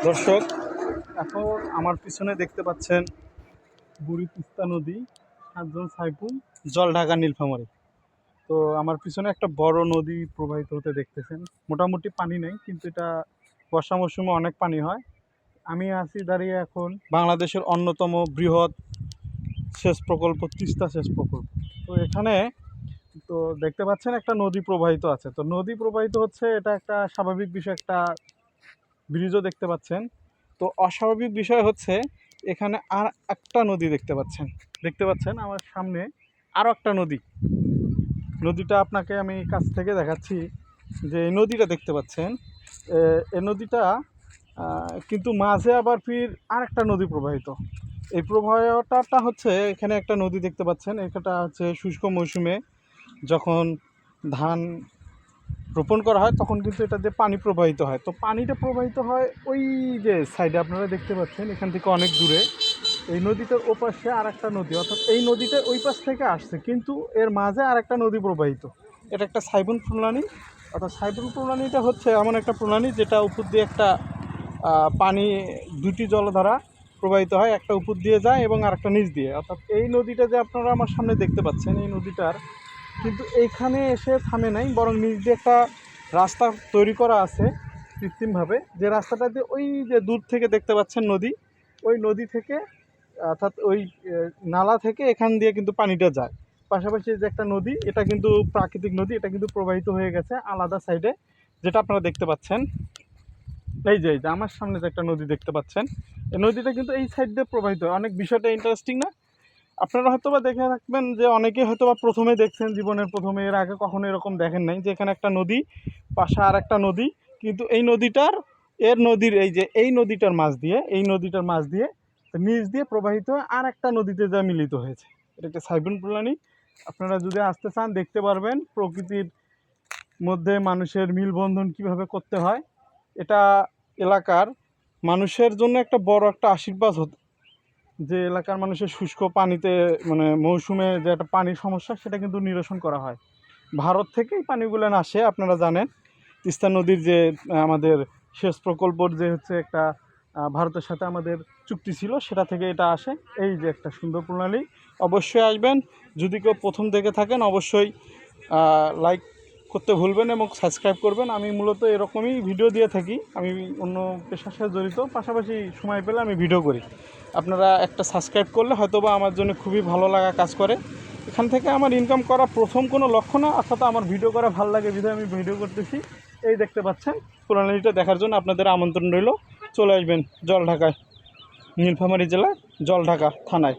দর্শক, এখন আমার পিছনে দেখতে পাচ্ছেন বুড়ি তিস্তা নদী, 7জন সাইফুল, জলঢাকা নীলফামারী। তো আমার পিছনে একটা বড় নদী প্রবাহিত হতে দেখতেছেন। মোটামুটি পানি নেই, কিন্তু এটা বর্ষা মৌসুমে অনেক পানি হয়। আমি আছি দাঁড়িয়ে এখন বাংলাদেশের অন্যতম বৃহৎ সেচ প্রকল্প, তিস্তা সেচ প্রকল্প। তো এখানে তো দেখতে পাচ্ছেন একটা নদী প্রবাহিত আছে। তো নদী প্রবাহিত হচ্ছে, এটা একটা স্বাভাবিক বিষয়, একটা ব্রিজও দেখতে পাচ্ছেন। তো অস্বাভাবিক বিষয় হচ্ছে এখানে আর একটা নদী দেখতে পাচ্ছেন আমার সামনে আরও একটা নদী। নদীটা আপনাকে আমি কাছ থেকে দেখাচ্ছি, যে এই নদীটা দেখতে পাচ্ছেন। এই নদীটা কিন্তু মাঝে আবার ফির আর একটা নদী প্রবাহিত। এই প্রবাহটা হচ্ছে, এখানে একটা নদী দেখতে পাচ্ছেন, এটা হচ্ছে শুষ্ক মৌসুমে যখন ধান রোপণ করা হয় তখন কিন্তু এটা দিয়ে পানি প্রবাহিত হয়। তো পানিটা প্রবাহিত হয় ওই যে সাইডে আপনারা দেখতে পাচ্ছেন, এখান থেকে অনেক দূরে। এই নদীটার ওপাশে আর একটা নদী, অর্থাৎ এই নদীটা ওই পাশ থেকে আসছে, কিন্তু এর মাঝে আর একটা নদী প্রবাহিত। এটা একটা সাইবন প্রণালী। অর্থাৎ সাইবন প্রণালীটা হচ্ছে এমন একটা প্রণালী যেটা উপর দিয়ে একটা পানি, দুটি জলধারা প্রবাহিত হয়, একটা উপর দিয়ে যায় এবং আরেকটা নিচ দিয়ে। অর্থাৎ এই নদীটা যে আপনারা আমার সামনে দেখতে পাচ্ছেন, এই নদীটার কিন্তু এইখানে এসে থামে নাই, বরং নিচ দিয়ে একটা রাস্তা তৈরি করা আছে কৃত্রিমভাবে, যে রাস্তাটা দিয়ে ওই যে দূর থেকে দেখতে পাচ্ছেন নদী, ওই নদী থেকে, অর্থাৎ ওই নালা থেকে এখান দিয়ে কিন্তু পানিটা যায়। পাশাপাশি যে একটা নদী, এটা কিন্তু প্রাকৃতিক নদী, এটা কিন্তু প্রবাহিত হয়ে গেছে আলাদা সাইডে, যেটা আপনারা দেখতে পাচ্ছেন। এই যে আমার সামনে যে একটা নদী দেখতে পাচ্ছেন, এই নদীটা কিন্তু এই সাইড দিয়ে প্রবাহিত হয়। অনেক বিষয়টা ইন্টারেস্টিং না? আপনারা হয়তোবা দেখে থাকবেন যে অনেকে হয়তোবা প্রথমে দেখছেন, জীবনের প্রথমে, এর আগে কখনো এরকম দেখেন নাই যে এখানে একটা নদী, পাশে আর একটা নদী, কিন্তু এই নদীটার, এর নদীর এই নদীটার মাছ দিয়ে নিচ দিয়ে প্রবাহিত হয়ে আর একটা নদীতে যা মিলিত হয়েছে। এটা একটা সাইবন প্রণালী। আপনারা যদি আসতে চান দেখতে পারবেন প্রকৃতির মধ্যে মানুষের মিলবন্ধন কিভাবে করতে হয়। এটা এলাকার মানুষের জন্য একটা বড় একটা আশীর্বাদ হতো, যে এলাকার মানুষের শুষ্ক পানিতে, মানে মৌসুমে যে একটা পানির সমস্যা, সেটা কিন্তু নিরসন করা হয়। ভারত থেকেই পানিগুলো আসে, আপনারা জানেন। তিস্তা নদীর যে আমাদের সেচ প্রকল্পর যে হচ্ছে একটা ভারতের সাথে আমাদের চুক্তি ছিল, সেটা থেকে এটা আসে। এই যে একটা সুন্দর প্রণালী, অবশ্যই আসবেন। যদি কেউ প্রথম দেখে থাকেন, অবশ্যই লাইক করতে ভুলবেন এবং সাবস্ক্রাইব করবেন। আমি মূলত এরকমই ভিডিও দিয়ে থাকি। আমি অন্য পেশার সাথে জড়িত, পাশাপাশি সময় পেলে আমি ভিডিও করি। আপনারা একটা সাবস্ক্রাইব করলে হয়তোবা আমার জন্য খুবই ভালো লাগা কাজ করে। এখান থেকে আমার ইনকাম করা প্রথম কোনো লক্ষ্য না, অর্থাৎ আমার ভিডিও করা ভালো লাগে বিধায় আমি ভিডিও করতেছি। এই দেখতে পাচ্ছেন, প্রণালীটা দেখার জন্য আপনাদের আমন্ত্রণ রইল। চলে আসবেন জলঢাকায়, নীলফামারী জেলার জলঢাকা থানায়।